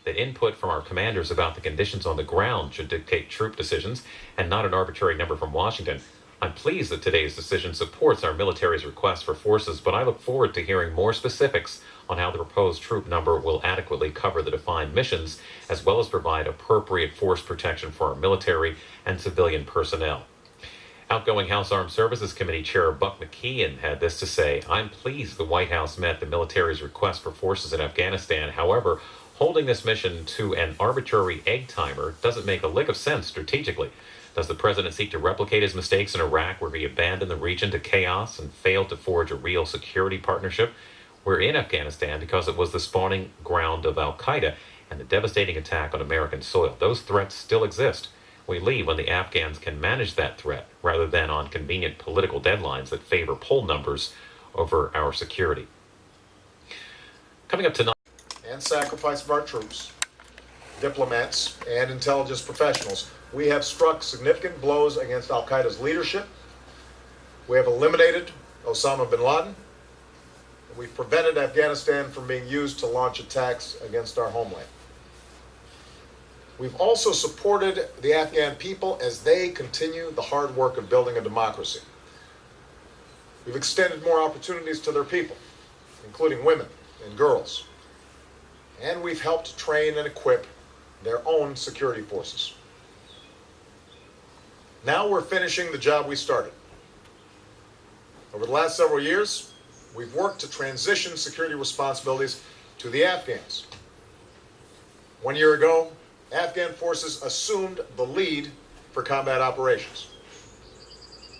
that input from our commanders about the conditions on the ground should dictate troop decisions and not an arbitrary number from Washington. I'm pleased that today's decision supports our military's request for forces, but I look forward to hearing more specifics on how the proposed troop number will adequately cover the defined missions, as well as provide appropriate force protection for our military and civilian personnel. Outgoing House Armed Services Committee Chair Buck McKeon had this to say: I'm pleased the White House met the military's request for forces in Afghanistan. However, holding this mission to an arbitrary egg timer doesn't make a lick of sense strategically. Does the president seek to replicate his mistakes in Iraq, where he abandoned the region to chaos and failed to forge a real security partnership? We're in Afghanistan because it was the spawning ground of al-Qaeda and the devastating attack on American soil. Those threats still exist. We leave when the Afghans can manage that threat, rather than on convenient political deadlines that favor poll numbers over our security. Coming up tonight. And sacrifice of our troops, diplomats, and intelligence professionals, we have struck significant blows against al-Qaeda's leadership. We have eliminated Osama bin Laden. We've prevented Afghanistan from being used to launch attacks against our homeland. We've also supported the Afghan people as they continue the hard work of building a democracy. We've extended more opportunities to their people, including women and girls. And we've helped train and equip their own security forces. Now we're finishing the job we started. Over the last several years, we've worked to transition security responsibilities to the Afghans. 1 year ago, Afghan forces assumed the lead for combat operations.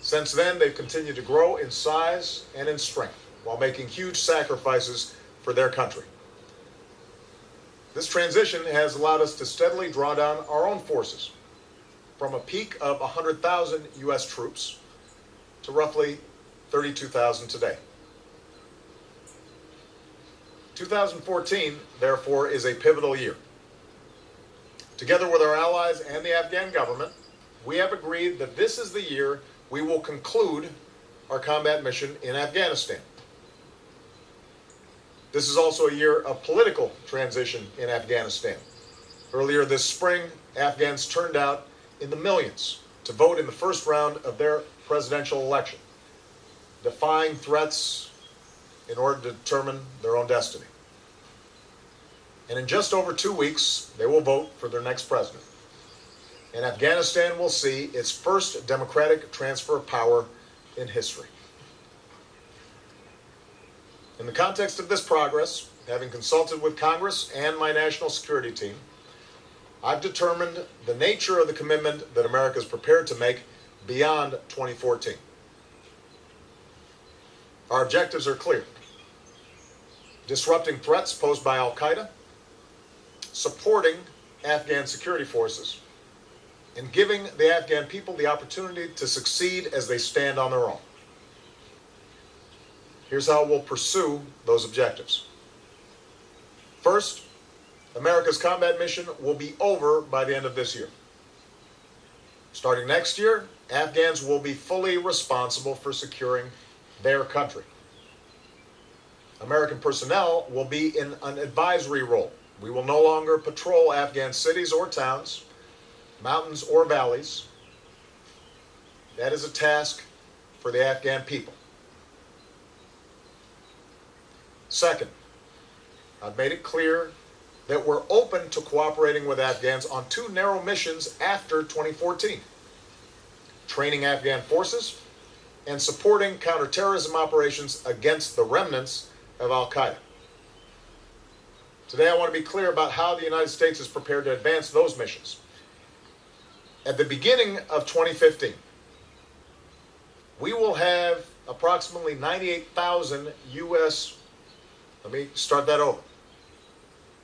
Since then, they've continued to grow in size and in strength while making huge sacrifices for their country. This transition has allowed us to steadily draw down our own forces from a peak of 100,000 U.S. troops to roughly 32,000 today. 2014, therefore, is a pivotal year. Together with our allies and the Afghan government, we have agreed that this is the year we will conclude our combat mission in Afghanistan. This is also a year of political transition in Afghanistan. Earlier this spring, Afghans turned out in the millions to vote in the first round of their presidential election, defying threats in order to determine their own destiny. And in just over 2 weeks, they will vote for their next president. And Afghanistan will see its first democratic transfer of power in history. In the context of this progress, having consulted with Congress and my national security team, I've determined the nature of the commitment that America is prepared to make beyond 2014. Our objectives are clear: disrupting threats posed by al-Qaeda, supporting Afghan security forces, and giving the Afghan people the opportunity to succeed as they stand on their own. Here's how we'll pursue those objectives. First, America's combat mission will be over by the end of this year. Starting next year, Afghans will be fully responsible for securing their country. American personnel will be in an advisory role. We will no longer patrol Afghan cities or towns, mountains or valleys. That is a task for the Afghan people. Second, I've made it clear that we're open to cooperating with Afghans on two narrow missions after 2014: training Afghan forces and supporting counterterrorism operations against the remnants of al-Qaeda. Today I want to be clear about how the United States is prepared to advance those missions. At the beginning of 2015, we will have approximately 98,000 U.S. Let me start that over,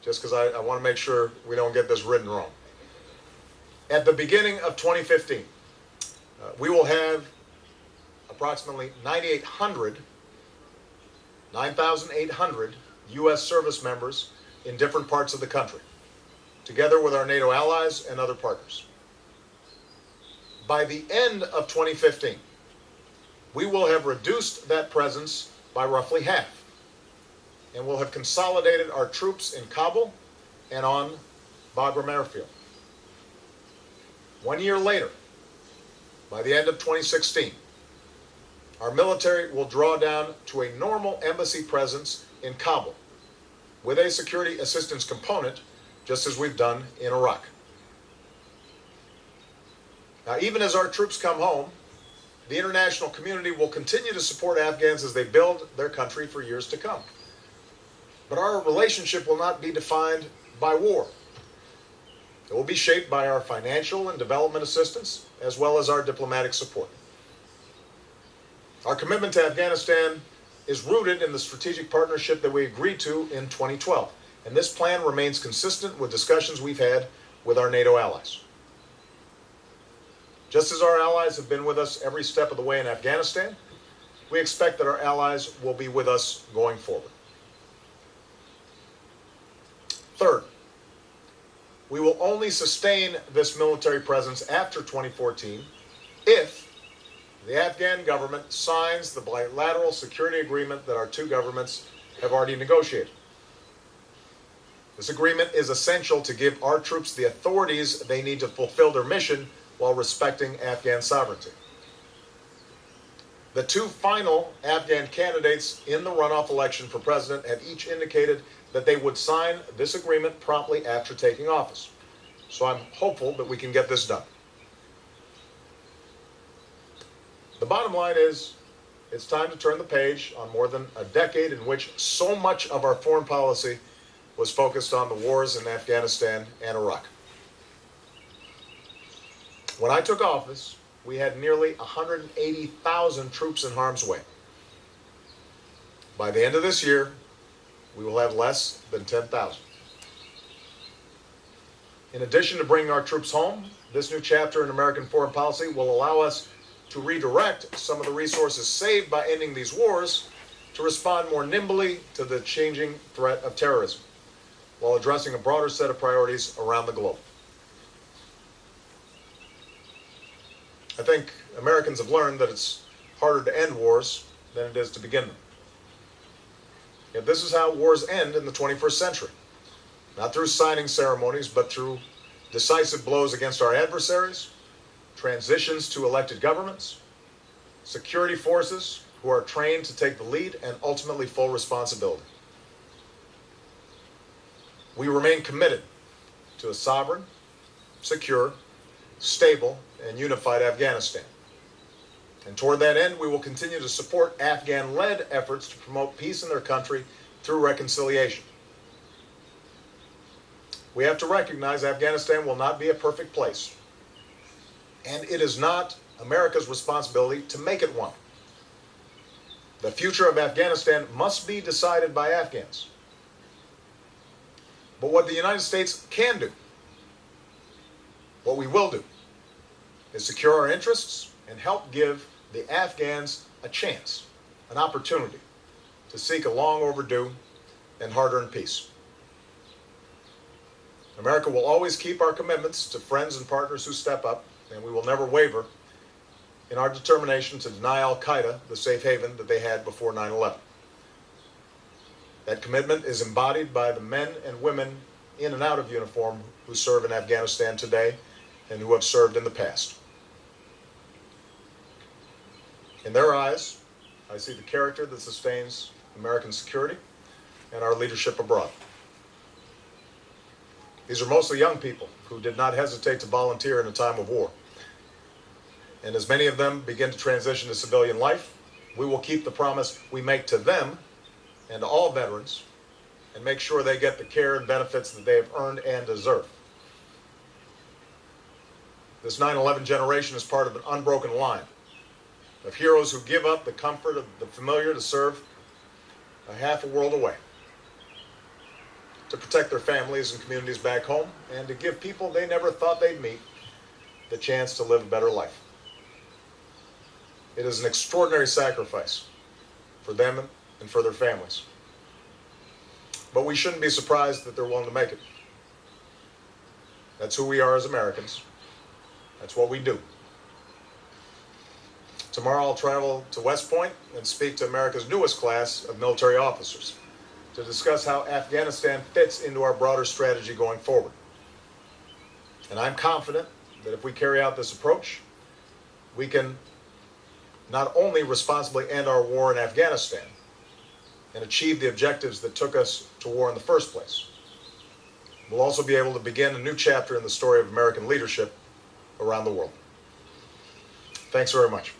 just because I want to make sure we don't get this written wrong. At the beginning of 2015, we will have approximately 9,800 U.S. service members in different parts of the country, together with our NATO allies and other partners. By the end of 2015, we will have reduced that presence by roughly half, and we'll have consolidated our troops in Kabul and on Bagram Airfield. 1 year later, by the end of 2016, our military will draw down to a normal embassy presence in Kabul with a security assistance component, just as we've done in Iraq. Now, even as our troops come home, the international community will continue to support Afghans as they build their country for years to come. But our relationship will not be defined by war. It will be shaped by our financial and development assistance, as well as our diplomatic support. Our commitment to Afghanistan is rooted in the strategic partnership that we agreed to in 2012, and this plan remains consistent with discussions we've had with our NATO allies. Just as our allies have been with us every step of the way in Afghanistan, we expect that our allies will be with us going forward. Third, we will only sustain this military presence after 2014 if the Afghan government signs the bilateral security agreement that our two governments have already negotiated. This agreement is essential to give our troops the authorities they need to fulfill their mission while respecting Afghan sovereignty. The two final Afghan candidates in the runoff election for president have each indicated that they would sign this agreement promptly after taking office. So I'm hopeful that we can get this done. The bottom line is, it's time to turn the page on more than a decade in which so much of our foreign policy was focused on the wars in Afghanistan and Iraq. When I took office, we had nearly 180,000 troops in harm's way. By the end of this year, we will have less than 10,000. In addition to bringing our troops home, this new chapter in American foreign policy will allow us to redirect some of the resources saved by ending these wars to respond more nimbly to the changing threat of terrorism, while addressing a broader set of priorities around the globe. I think Americans have learned that it's harder to end wars than it is to begin them. Yet this is how wars end in the 21st century. Not through signing ceremonies, but through decisive blows against our adversaries, transitions to elected governments, security forces who are trained to take the lead, and ultimately full responsibility. We remain committed to a sovereign, secure, stable, and unified Afghanistan. And toward that end, we will continue to support Afghan-led efforts to promote peace in their country through reconciliation. We have to recognize Afghanistan will not be a perfect place, and it is not America's responsibility to make it one. The future of Afghanistan must be decided by Afghans. But what the United States can do, what we will do, is secure our interests and help give the Afghans a chance, an opportunity to seek a long overdue and hard-earned peace. America will always keep our commitments to friends and partners who step up, and we will never waver in our determination to deny Al-Qaeda the safe haven that they had before 9/11. That commitment is embodied by the men and women in and out of uniform who serve in Afghanistan today and who have served in the past. In their eyes, I see the character that sustains American security and our leadership abroad. These are mostly young people who did not hesitate to volunteer in a time of war. And as many of them begin to transition to civilian life, we will keep the promise we make to them and to all veterans and make sure they get the care and benefits that they have earned and deserve. This 9/11 generation is part of an unbroken line of heroes who give up the comfort of the familiar to serve a half a world away, to protect their families and communities back home, and to give people they never thought they'd meet the chance to live a better life. It is an extraordinary sacrifice for them and for their families. But we shouldn't be surprised that they're willing to make it. That's who we are as Americans. That's what we do. Tomorrow I'll travel to West Point and speak to America's newest class of military officers to discuss how Afghanistan fits into our broader strategy going forward. And I'm confident that if we carry out this approach, we can not only responsibly end our war in Afghanistan and achieve the objectives that took us to war in the first place, we'll also be able to begin a new chapter in the story of American leadership around the world. Thanks very much.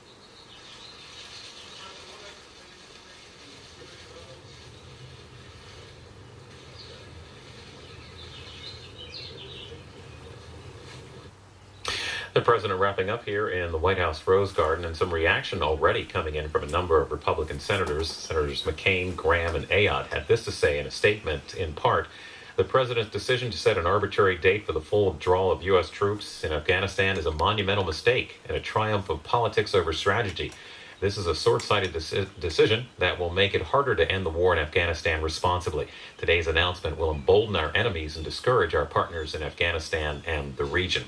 The president wrapping up here in the White House Rose Garden, and some reaction already coming in from a number of Republican senators. Senators McCain, Graham, and Ayotte had this to say in a statement, in part: the president's decision to set an arbitrary date for the full withdrawal of U.S. troops in Afghanistan is a monumental mistake and a triumph of politics over strategy. This is a short-sighted decision that will make it harder to end the war in Afghanistan responsibly. Today's announcement will embolden our enemies and discourage our partners in Afghanistan and the region.